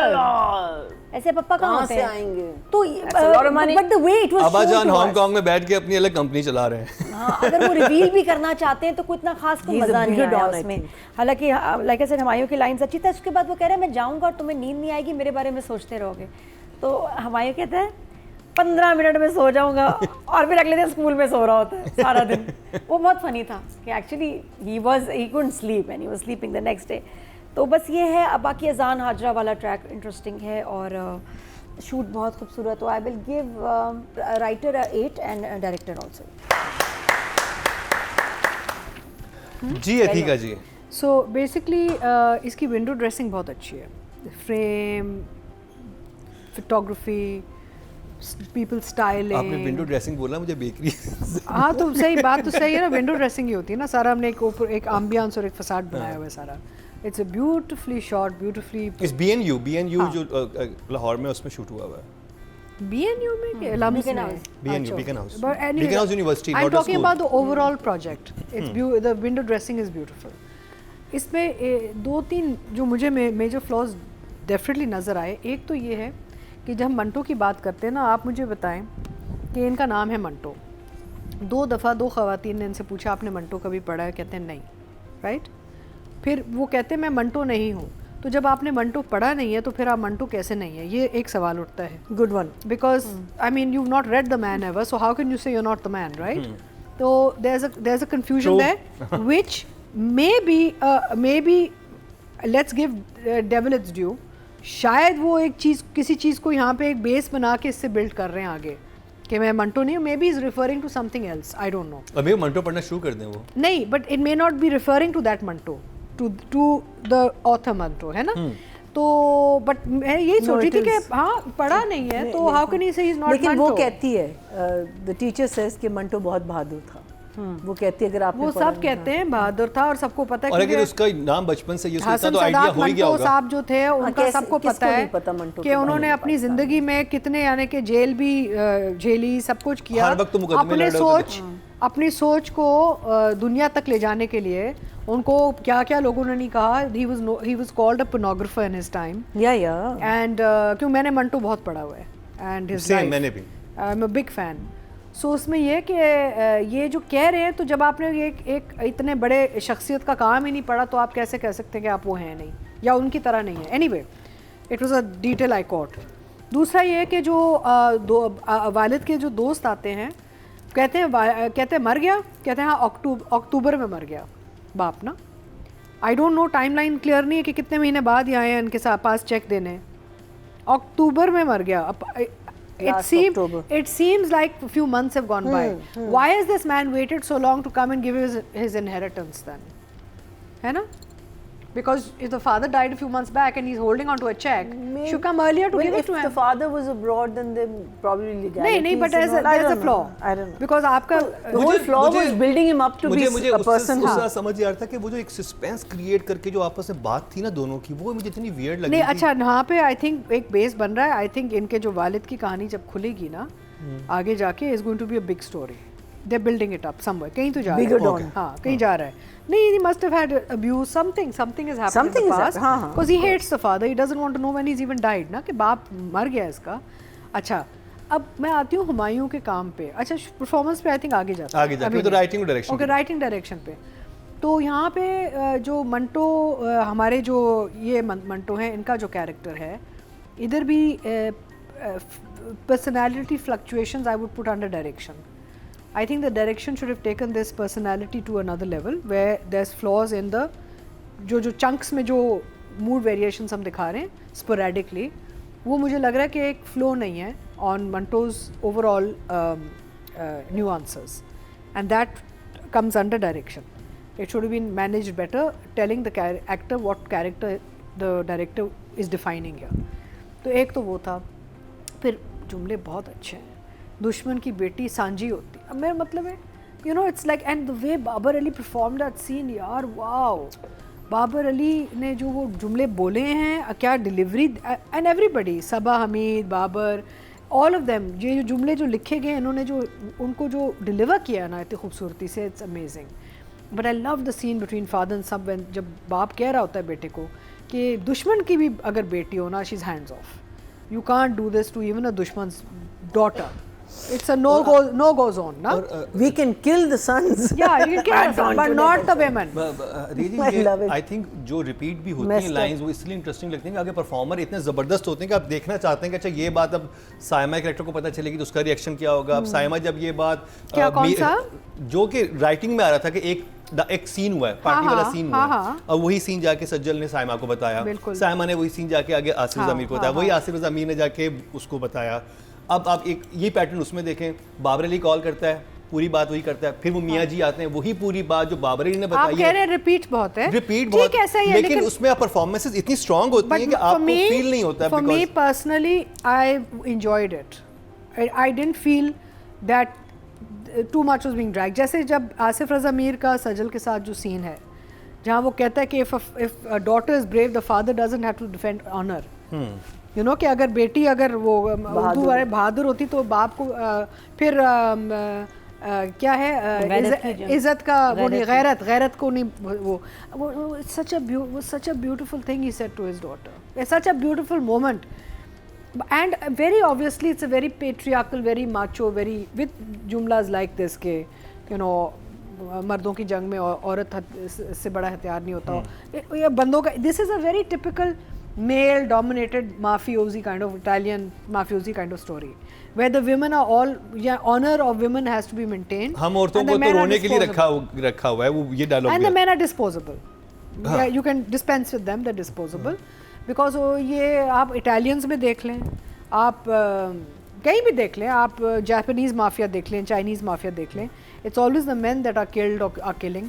ऐसे पप्पा कहाँ कहाँ होते से हैं? आएंगे? तो That's a lot of money. But the way it was अब्बाजान हांगकांग में बैठ के अपनी अलग कंपनी चला रहे हैं। हाँ, अगर वो रिवील भी करना चाहते हैं तो कोई इतना खास कोई He's a मजा नहीं bigger आया don, I उसमें। think. हालांकि लाइक आई सेड हमायूं की लाइंस अच्छी था। उसके बाद वो कह रहे हैं मैं जाऊंगा और तुम्हें नींद नहीं आएगी, मेरे बारे में सोचते रहोगे। तो हमायूं कहता है 15 मिनट में सो जाऊंगा, और फिर अगले दिन स्कूल में सो रहा होता है सारा दिन। वो बहुत फनी था कि actually he couldn't sleep and he was sleeping the next day. तो बस ये है। अब बाकी अजान हाजरा वाला ट्रैक इंटरेस्टिंग है और शूट बहुत खूबसूरत। तो I will give writer 8 and director also. जी अतीका जी, सो बेसिकली इसकी विंडो ड्रेसिंग बहुत अच्छी है, फ्रेम, फोटोग्राफी, पीपल स्टाइलिंग। आपने विंडो ड्रेसिंग बोला, मुझे बेकरी हाँ तो सही बात तो सही है ना, विंडो ड्रेसिंग ही होती है ना। सारा हमने एक ऊपर एक एम्बियंस और एक फसाड बनाया हुआ है सारा। It's a beautifully shot, beautifully. इस बीएनयू जो लाहौर में उसमें शूट हुआ हुआ है। BNU में के लम्स Beacon में House. BNU, Beacon House. But anyway, Beacon House University, I'm not a talking school. about the overall project. It's the window dressing is beautiful. इसमें 2-3 जो मुझे मेजर फ्लॉज डेफिनेटली नज़र आए। एक तो ये है कि जब हम मंटो की बात करते हैं ना, आप मुझे बताएं कि इनका नाम है मंटो। 2 दफ़ा 2 ख़वातीन ने इनसे पूछा आपने मंटो कभी पढ़ा है? कहते हैं नहीं, राइट। फिर वो कहते हैं मैं मंटो नहीं हूँ। तो जब आपने मंटो पढ़ा नहीं है तो फिर आप मंटो कैसे नहीं है? ये एक सवाल उठता है। Good one. Because I mean you've not read the man ever, so how can you say you're not the man, right? So there's a confusion True. there, which maybe let's give devil its due. शायद वो एक चीज़ किसी चीज़ को यहाँ पे एक base बना के इससे बिल्ड कर रहे हैं आगे कि मैं मंटो नहीं हूँ। Maybe is referring to something else, I don't know. अभी मंटो पढ़ना शुरू कर दें वो। नहीं, but it may not be referring to that Manto, to the author Manto, है ना। तो बट मैं यही सोच रही थी कि हाँ पढ़ा नहीं है तो हाउ कैन ही से ही इज नॉट मंटो। लेकिन वो कहती है द टीचर सेज कि मंटो बहुत बहादुर था। वो कहती है अगर आपने वो पढ़ा सब नहीं कहते हैं बहादुर था और सबको पता है और कि अगर उसका नाम बचपन से यूज करता हसन तो आइडिया सदात हो ही गया मंटो होगा। साहब जो थे उनका कैसे- सबको किसको पता है नहीं पता मंटो कि के उन्होंने बारे में अपनी जिंदगी में कितने यानी कि जेल भी झेली, सब कुछ किया। हर वक्त तो मुकदमे अपने लड़ रहे होते अपनी सोच को दुनिया तक ले जाने के लिए उनको क्या क्या लोगों ने नहीं कहा। He was called a pornographer in his time या एंड क्यों मैंने मंटो बहुत पढ़ा हुआ है एंड हिज Same, मैंने भी। I am a big fan. So उसमें यह कि ये जो कह रहे हैं तो जब आपने एक इतने बड़े शख्सियत का काम ही नहीं पढ़ा तो आप कैसे कह सकते हैं कि आप वो हैं नहीं या उनकी तरह नहीं है। Anyway it was a detail I cot. दूसरा ये है कि जो वालिद के जो दोस्त आते हैं कहते हैं मर गया, कहते हैं हाँ अक्टूबर में मर गया बाप ना। आई डोंट नो, टाइमलाइन क्लियर नहीं है कि कितने महीने बाद ही आए हैं इनके साथ पास चेक देने। अक्टूबर में मर गया। It seems like a few months have gone by. Why has this man waited so long to come and give his inheritance then? है ना? Because if the father died a few months back and he's holding on to a check, should come earlier to give it to If him. the father was abroad, then they probably legalities. नहीं, but and all. I there's a don't flaw. know. I don't know. Because आपका The whole flaw was building him up to be मुझे a person. उससे समझ आ रहा था कि वो जो एक सस्पेंस क्रिएट करके जो आपस में बात थी ना दोनों की, वो मुझे इतनी वियर्ड लगी नहीं थी। अच्छा यहाँ पे आई थिंक एक बेस बन रहा है। आई थिंक इनके जो वालिद की कहानी जब खुलेगी ना आगे जाके is going to be a big story. They building it up somewhere, कहीं तो जा Bigger रहा है। dawn. हाँ कहीं जा रहा है। नहीं, he must have had abuse, something has happened in Something the is past हाँ, हाँ. because he hates the father, he doesn't want to know when he's even died ना कि बाप मर गया इसका। अच्छा अब मैं आती हूँ हुमायूं के काम पे। अच्छा परफॉर्मेंस पे आई थिंक आगे जाता आगे जाते हैं तो writing direction. Okay, writing direction पे तो यहाँ पे जो मंटो हमारे जो ये मंटो हैं इनका जो कैरेक्टर है इधर भी personality fluctuations I would put under direction. I think the direction should have taken this personality to another level where there's flaws in the जो chunks में जो mood variations हम दिखा रहे हैं sporadically, वो मुझे लग रहा है कि एक flow नहीं है on Manto's overall nuances and that comes under direction. It should have been managed better, telling the actor what character the director is defining here. तो एक तो वो था. फिर जुमले बहुत अच्छे हैं. दुश्मन की बेटी सांझी होती. अब मेरा मतलब है, you know, it's like, and the way Babar Ali performed that scene, यार वाओ. बाबर अली ने जो वो जुमले बोले हैं, क्या delivery, and everybody, Saba Hameed, Babar, all of them, ये जो जुमले जो लिखे गए इन्होंने जो उनको जो डिलीवर किया ना इतनी खूबसूरती से, it's amazing. But I love the scene between father and son, जब बाप कह रहा होता है बेटे को कि दुश्मन की भी अगर बेटी हो ना, she is hands off. You can't do this to even a dushman's daughter. It's a no go zone, na? We can kill the sons. Yeah, you can kill the sons, but not the women. I think जो repeat भी होती हैं lines, वो इसलिए interesting लगती हैं कि आगे परफॉर्मर इतने ज़बरदस्त होते हैं कि आप देखना चाहते हैं कि अच्छा ये बात अब सायमा के कैरेक्टर को पता चलेगी तो उसका रिएक्शन क्या होगा. अब सायमा जब ये बात क्या कौन सा जो कि राइटिंग में आ रहा था कि एक सीन हुआ है, पार्टी वाला सीन हुआ है, और वही सीन जाके सज्जल ने सायमा को बताया, सायमा ने वही सीन जाके आगे आसिफ ज़मीर को बताया, वही आसिफ ज़मीर ने जाके उसको बताया. अब आप एक ये पैटर्न उसमें देखें, बाबर अली कॉल करता है, पूरी बात वही करता है, फिर वो मियाँ जी आते हैं, वही पूरी बात जो बाबर अली ने बताई है. आप कह रहे हैं रिपीट बहुत है, रिपीट बहुत है, लेकिन उसमें आप परफॉर्मेंसेस इतनी स्ट्रांग होती हैं कि आपको फील नहीं होता. For me personally I enjoyed it. I didn't feel that too much was being drag. जैसे जब आसिफ रज़ा मीर का सजल के साथ जो सीन है, जहाँ वो कहता है कि if a daughter is brave, the father doesn't have to defend honour. You know कि अगर बेटी अगर वो उर्दू वाले बहादुर होती तो बाप को फिर क्या है इज्जत का वो नहीं, गैरत को नहीं, वो such a beautiful thing he said to his daughter. Such a beautiful moment. And very obviously it's a very patriarchal, very macho, very with jumlas like this के यू नो मर्दों की जंग में औरत से बड़ा हथियार नहीं होता. ये बंदों का, this is a very typical male dominated mafiosi kind of Italian mafiosi kind of story where the women are all, honor of women has to be maintained. हम औरतों को तो रोने के लिए रखा हुआ है, वो ये dialogue. And the men are disposable. Yeah, you can dispense with them, they're disposable. Because ये आप Italians में देख लें, आप कहीं भी देख लें, आप Japanese mafia देख लें, Chinese mafia देख लें, it's always the men that are killed or are killing.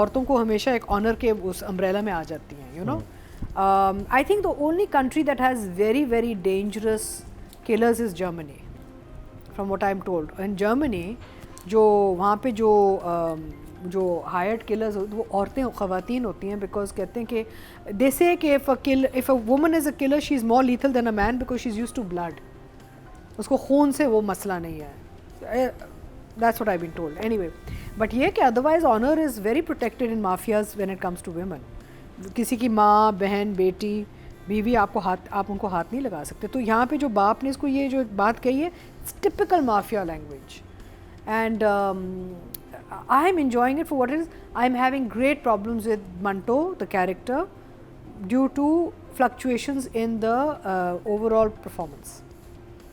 औरतों को हमेशा एक honor के उस umbrella में आ जाती हैं, you know. I think the only country that has very very dangerous killers is Germany, from what I'm told. In Germany, जो वहाँ पे जो hired killers वो औरतें ख़वातीन होती हैं, because कहते हैं कि they say कि if a woman is a killer, she is more lethal than a man because she's used to blood. उसको खून से वो मसला नहीं है. That's what I've been told. Anyway, but ये कि otherwise honor is very protected in mafias when it comes to women. किसी की माँ, बहन, बेटी, बीवी, आप उनको हाथ नहीं लगा सकते. तो यहाँ पे जो बाप ने इसको ये जो बात कही है, it's typical mafia language. And I am enjoying it for what it is. I am having great problems with Manto the character due to fluctuations in the overall performance.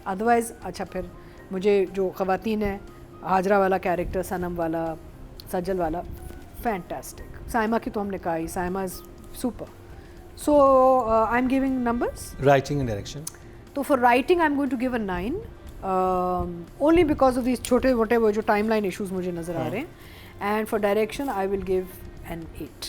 Otherwise अच्छा, फिर मुझे जो ख़वातीन है, हाजरा वाला कैरेक्टर, सनम वाला, सज्जल वाला, फैंटास्टिक. सायमा की तो हमने कहा ही, Saima is super. So I'm giving numbers. Writing and direction. So for writing I'm going to give a 9, only because of these छोटे whatever जो timeline issues मुझे नज़र आ रहे हैं. And for direction I will give an 8.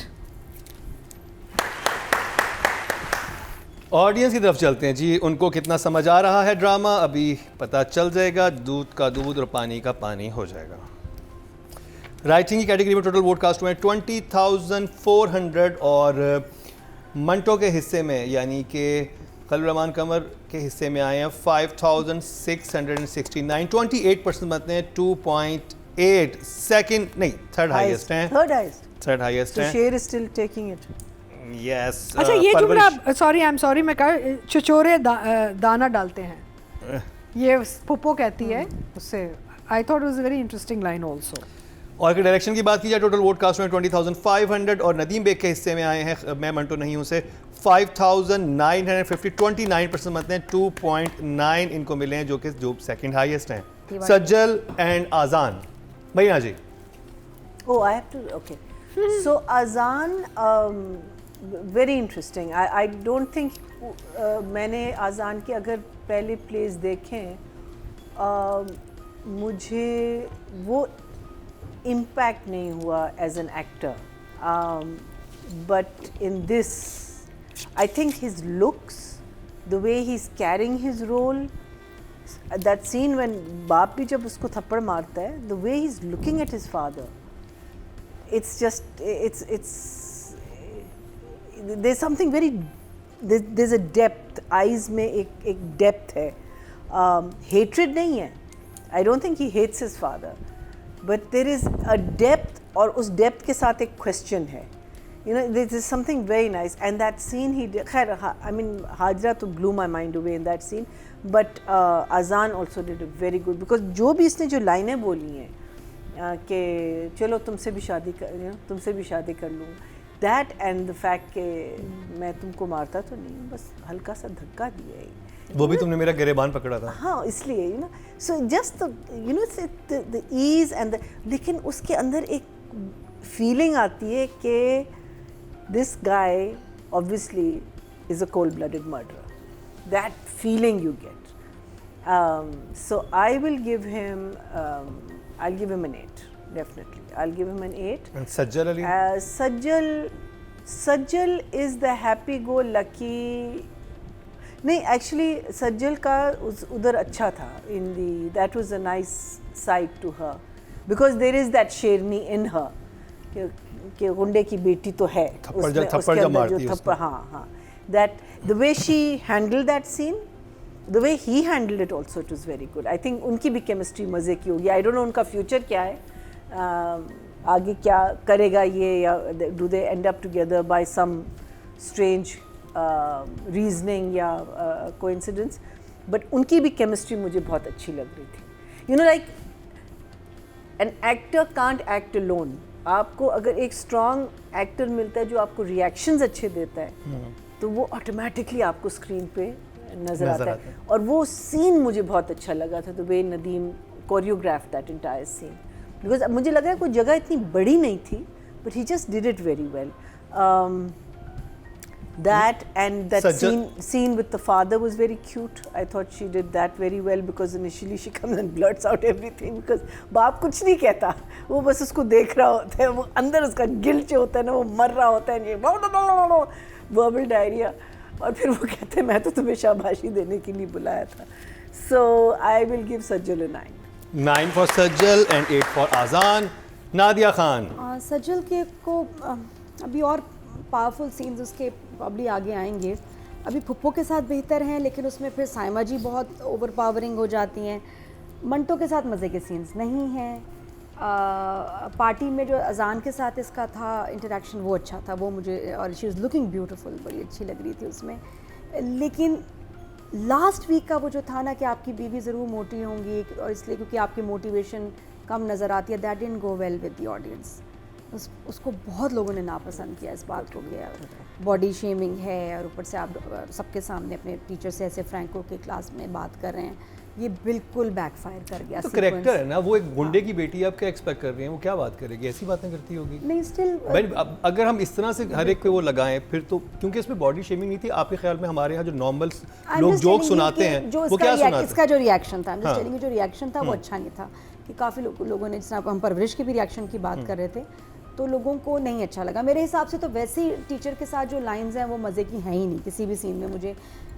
Audience की तरफ चलते हैं जी. उनको कितना समझ आ रहा है ड्रामा, अभी पता चल जाएगा. दूध का दूध और पानी का पानी हो जाएगा. राइटिंग की कैटेगरी में टोटल वोट कास्ट हुए 20,400 और मंटो के हिस्से में यानी कि खलील रहमान कमर के हिस्से में आए हैं 5,669. 28% बनते हैं. 2.8. सेकंड नहीं, थर्ड हाईएस्ट हैं. थर्ड हाईएस्ट हैं. शेर is still taking it. Yes. अच्छा, ये जुमला सॉरी, आई एम सॉरी, मैं कहा चचोरे दाना डालते हैं, ये पुप्पो कहती है उससे. I thought it was a very interesting line also. और अगर डायरेक्शन की बात की जाए टोटल वोट कास्ट में 20,500 और नदीम बेग के हिस्से में आए हैं, मैं मंटो नहीं हूँ, से 5,950. 29% बनते हैं. 2.9 इनको मिले हैं, जो सेकंड हाईएस्ट हैं. सज्जल एंड आजान. भैया जी. Oh, I have to. Okay. So Azan, very interesting. I don't think मैंने Azan के अगर पहले प्लेस देखें, मुझे वो इम्पैक्ट नहीं हुआ as an actor. but in this I think his looks, the way he's carrying his role, that scene when बाप भी जब उसको थप्पड़ मारता है, the way he's looking at his father, it's just it's there's something very, there's a depth, eyes में एक depth है, hatred नहीं है, I don't think he hates his father, but there is a depth, और उस depth के साथ एक question है, you know, there is something very nice, and that scene he did, खैर I mean हाजरा तो blew my mind away in that scene, but Azan also did it very good, because जो भी इसने जो लाइनें बोली हैं कि चलो तुमसे भी शादी कर लूँ, that and the fact कि मैं तुमको मारता तो नहीं, बस हल्का सा धक्का दिया है, वो भी तुमने मेरा गिरेबान पकड़ा था। हाँ, इसलिए you know, so just the ease and the, लेकिन उसके अंदर एक feeling आती है कि this guy obviously is a cold-blooded murderer. That feeling you get. So I will give him, I'll give him an 8, definitely. I'll give him an 8. And Sajjal Ali? Sajjal is the happy-go-lucky. नहीं, actually Sajjal का उधर अच्छा था, in the, that was a nice side to her, because there is that शेरनी in her, कि गुंडे की बेटी तो है, थप्पड़ जब मारती है उसको, हाँ, that the way she handled that scene, the way he handled it also, it was very good. I think उनकी भी chemistry मजे की होगी. I don't know उनका future क्या है, आगे क्या करेगा ये, या do they end up together by some strange reasoning या coincidence, but उनकी भी chemistry मुझे बहुत अच्छी लग रही थी. You know, like an actor can't act alone. आपको अगर एक strong actor मिलता है जो आपको reactions अच्छे देता है, तो वो automatically आपको screen पे नज़र आता है. और वो scene मुझे बहुत अच्छा लगा था, the way Nadeem choreographed that entire scene, because मुझे लग रहा है कोई जगह इतनी बड़ी नहीं थी, but he just did it very well. That and that scene with the father was very cute. I thought she did that very well, because initially she comes and blurts out everything, because बाप कुछ नहीं कहता, वो बस उसको देख रहा होता है, वो अंदर उसका गिल्ट जो होता है ना, वो मर रहा होता है, ये verbal diarrhea, और फिर वो कहते हैं मैं तो तुम्हें शाबाशी देने के लिए बुलाया था. So I will give Sajjal a 9. 9 for Sajjal and 8 for Azan. Nadia Khan. सज्जल के को अभी और पावरफुल सीन्स उसके प्रॉब्ली आगे आएंगे. अभी फुप्पो के साथ बेहतर हैं, लेकिन उसमें फिर साइमा जी बहुत ओवरपावरिंग हो जाती हैं. मंटो के साथ मज़े के सीन्स नहीं हैं. पार्टी में जो अजान के साथ इसका था इंटरेक्शन, वो अच्छा था, वो मुझे, और शी वाज लुकिंग ब्यूटीफुल, बड़ी अच्छी लग रही थी उसमें. लेकिन लास्ट वीक का वो जो था ना कि आपकी बीवी ज़रूर मोटी होंगी, और इसलिए क्योंकि आपकी मोटिवेशन कम नज़र आती है, that didn't go well with the audience. उसको बहुत लोगों ने नापसंद किया इस बात को, कि बॉडी शेमिंग है, और ऊपर से आप सबके सामने अपने टीचर से ऐसे फ्रैंको के क्लास में बात कर रहे हैं. ये बिल्कुल बैकफायर कर गया. तो करेक्टर है ना, वो एक गुंडे की बेटी, आप क्या एक्सपेक्ट कर रहे हैं, वो क्या बात करेगी, ऐसी बातें करती होगी. नहीं, स्टिल भाई अगर हम इस तरह से हर एक पे वो लगाएं, फिर तो, क्योंकि इसमें बॉडी शेमिंग नहीं थी. आपके ख्याल में हमारे यहाँ जो नॉर्मल लोग जोक सुनाते हैं, वो क्या सुनाते हैं? इसका जो रिएक्शन था, जो रिएक्शन था वो अच्छा नहीं था, कि काफ़ी लोगों ने, जिस हम परवरिश के भी रिएक्शन की बात कर रहे थे, तो लोगों को नहीं अच्छा लगा. मेरे हिसाब से तो वैसे ही टीचर के साथ जो लाइंस हैं वो मज़े की हैं ही नहीं किसी भी सीन में. मुझे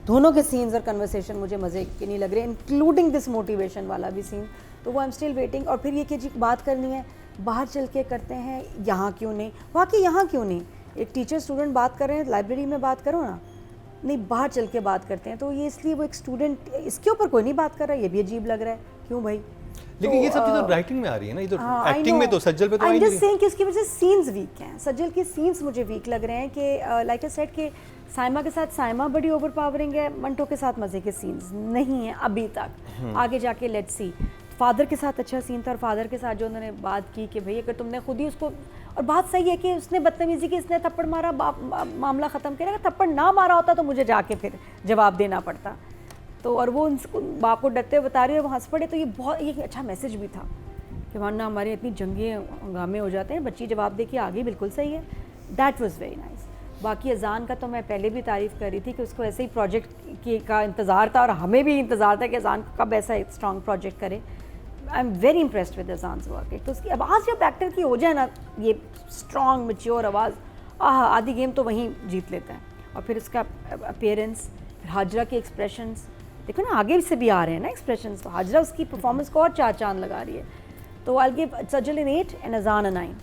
दोनों के सीन्स और कन्वर्सेशन मुझे मज़े के नहीं लग रहे, इंक्लूडिंग दिस मोटिवेशन वाला भी सीन. तो वो आई एम स्टिल वेटिंग. और फिर ये कि जी बात करनी है, बाहर चल के करते हैं, यहाँ क्यों नहीं, वाकई यहाँ क्यों नहीं. एक टीचर स्टूडेंट बात कर रहे हैं, लाइब्रेरी में बात करो ना, नहीं बाहर चल के बात करते हैं. तो ये इसलिए वो एक स्टूडेंट, इसके ऊपर कोई नहीं बात कर रहा है, ये भी अजीब लग रहा है, क्यों भाई. लेकिन ये सब चीज़ें राइटिंग में आ रही है ना, ये तो एक्टिंग में तो सज्जल पे तो आई नहीं. सेइंग कि उसकी वजह से सीन्स वीक हैं. सज्जल के सीन्स मुझे वीक लग रहे हैं, कि लाइक आई सेड कि साइमा के साथ साइमा बड़ी ओवरपावरिंग है, मंटो के साथ मज़े के सीन्स नहीं हैं अभी तक. आगे जाके लेट्स सी. फादर के साथ अच्छा सीन था, और फादर के साथ जो उन्होंने बात की कि भाई अगर तुमने खुद ही उसको, और बात सही है कि उसने बदतमीज़ी की, इसने थप्पड़ मारा, मामला ख़त्म किया. अगर थप्पड़ ना मारा होता तो मुझे जाके फिर जवाब देना पड़ता. तो और वो बाप को डरते हुए बता रही है, वो हंस पड़े. तो ये बहुत एक अच्छा मैसेज भी था कि वरना हमारे इतनी जंगे हंगामे हो जाते हैं, बच्ची जवाब दे के आगे, बिल्कुल सही है. That was very nice. बाकी अजान का तो मैं पहले भी तारीफ़ कर रही थी कि उसको ऐसे ही प्रोजेक्ट का इंतज़ार था, और हमें भी इंतज़ार था कि अजान कब ऐसा एक स्ट्रॉन्ग प्रोजेक्ट करे. I am very impressed with Azaan's work. एक तो उसकी आवाज़ जब एक्टर की हो जाए ना, ये स्ट्रॉन्ग मैच्योर आवाज़, आधी गेम तो वहीं जीत लेता है। और फिर उसका अपीयरेंस, फिर हाजरा के एक्सप्रेशंस, देखो ना आगे से भी आ रहे हैं ना एक्सप्रेशंस, तो हाजरा उसकी परफॉर्मेंस को और चार चांद लगा रही है। तो I give Sajal in 8 and अजान a 9।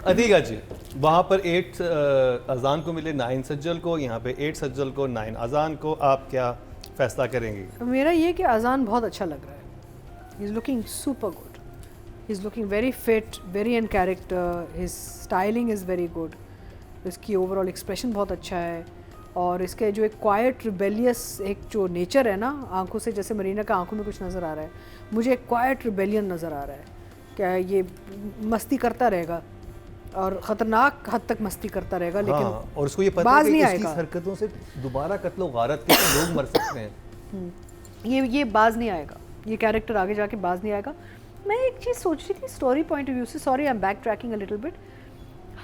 अदीगा जी, वहाँ पर 8 अजान को मिले, 9 सज्जल को, यहाँ पे 8 सज्जल को 9 अजान को। आप क्या फैसला करेंगे? मेरा ये कि अजान बहुत अच्छा लग रहा है। He is looking super good, he is looking very fit, very in character, his styling is very good, इसकी ओवरऑल एक्सप्रेशन बहुत अच्छा है। और इसके जो एक क्वाइट रिबेलियस एक जो नेचर है ना, आंखों से, जैसे मरीना का आंखों में कुछ नज़र आ रहा है, मुझे एक क्वाइट रिबेलियन नज़र आ रहा है। क्या ये मस्ती करता रहेगा और ख़तरनाक हद तक मस्ती करता रहेगा, लेकिन हाँ, और उसको ये पता बाज है कि नहीं उसकी आएगा। हरकतों से दोबारा कत्ल व गारत के तो लोग मर सकते हैं। ये बाज नहीं आएगा, ये कैरेक्टर आगे जाके बाज नहीं आएगा। मैं एक चीज़ सोच रही थी स्टोरी पॉइंट ऑफ व्यू से, sorry I am back tracking a little bit,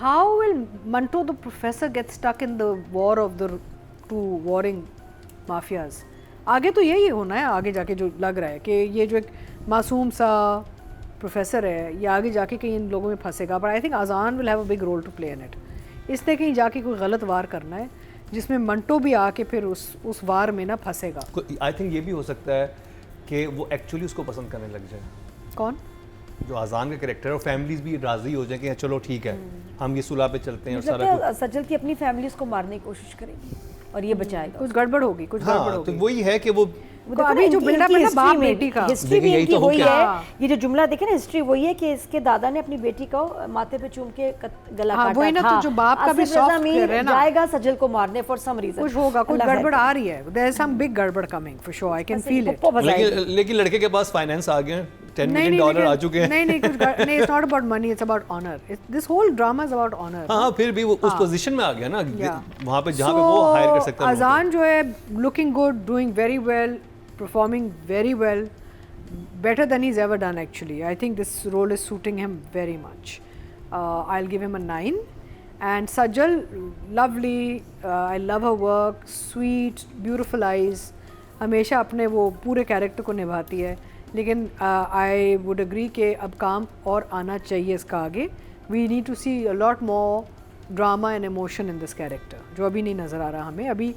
how will Manto the professor get stuck in the war of the two warring mafias? आगे तो यही होना है, आगे जाके जो लग रहा है कि ये जो एक मासूम सा प्रोफेसर है, ये आगे जाके कहीं इन लोगों में फंसेगा। But I think Azaan will have a big role to play in it. इसने कहीं जाके कोई गलत वार करना है जिसमें मंटो भी आके फिर उस वार में ना फंसेगा। आई थिंक ये भी हो सकता है कि वो एक्चुअली उसको पसंद करने लग जाए, कौन? जो आज़ान का कैरेक्टर है, और फैमिलीज भी राजी हो जाए कि चलो ठीक है हम ये सुलह पे चलते हैं और मुझे सारा लगता है सज्जल की अपनी फैमिली उसको मारने की कोशिश करेगी और ये बचाएगा। कुछ गड़बड़ होगी, कुछ गड़बड़ हाँ, तो होगी। वही है कि वो अभी जो बिल्डअप है ना बाप बेटी का, हिस्ट्री भी देखिए, यही इनकी तो हो वही गया। है। ये जो जुमला देखे ना, हिस्ट्री वही है कि इसके दादा ने अपनी बेटी को माथे पे चूम के गला हाँ, काटा वही ना, था। तो जो बाप का भी आसिफ रज़ा soft मीर है ना, जाएगा सज्जल को मारने फॉर सम रीजन। कुछ होगा, कुछ गड़बड़ आ रही है। देयर इज सम बिग गड़बड़ coming for sure, I can feel it. लेकिन लड़के के पास फाइनेंस आ गए, $10 मिलियन आ चुके हैं। नहीं कुछ नहीं, it's not about money, it's about honour. This whole drama is about honour. हाँ, फिर भी वो उस पोजीशन में आ गया ना, वहाँ पे जहाँ पे वो हायर कर सकता है। अजान जो है looking good, doing very well, performing very well, better than he's ever done actually. I think this role is suiting him very much. I'll give him a 9. And Sajal, lovely, I love her work, sweet, beautiful eyes, हमेशा अपने वो पूरे character को निभाती है। लेकिन I would agree कि अब काम और आना चाहिए इसका आगे। We need to see a lot more drama and emotion in this character, जो अभी नहीं नज़र आ रहा हमें। अभी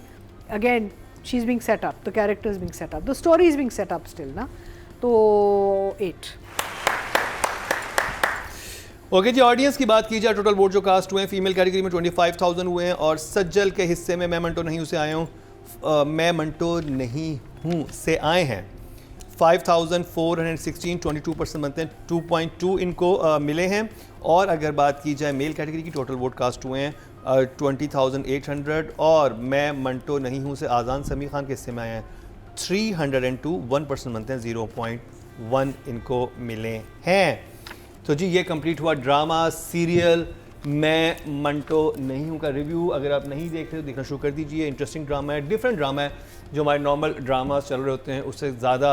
again she's being set up, the character is being set up, the story is being set up still ना। तो 8। Okay जी, audience की बात की जाए, टोटल वोट जो कास्ट हुए हैं फीमेल कैटेगरी में 25,000 हुए हैं, और सज्जल के हिस्से में मैं मंटो नहीं हूँ से आए हूँ, मैं मंटो नहीं हूँ से आए हैं 5,416, 22% बनते हैं, 2.2 इनको मिले हैं। और अगर बात की जाए मेल कैटेगरी की, टोटल वोट कास्ट हुए हैं 20,800, और मैं मंटो नहीं हूँ से आज़ान समी खान के हिस्से में आए हैं 302, 1% बनते हैं, 0.1 इनको मिले हैं। तो जी ये कंप्लीट हुआ ड्रामा सीरियल मैं मंटो नहीं हूँ का रिव्यू। अगर आप नहीं देख रहे तो देखना शुरू कर दीजिए। इंटरेस्टिंग ड्रामा है, डिफरेंट ड्रामा है, जो हमारे नॉर्मल ड्रामा चल रहे होते हैं उससे ज़्यादा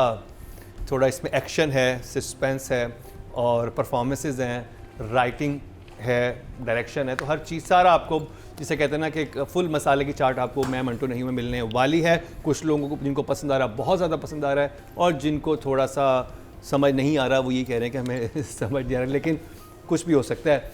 थोड़ा इसमें एक्शन है, सस्पेंस है, और परफॉर्मेंसेस हैं, राइटिंग है, डायरेक्शन है, तो हर चीज़ सारा आपको, जिसे कहते हैं ना कि एक फुल मसाले की चाट आपको मैं मंटो नहीं में मिलने वाली है। कुछ लोगों को जिनको पसंद आ रहा है, बहुत ज़्यादा पसंद आ रहा है, और जिनको थोड़ा सा समझ नहीं आ रहा वो ये कह रहे हैं कि हमें समझ नहीं आ रहा, लेकिन कुछ भी हो सकता है।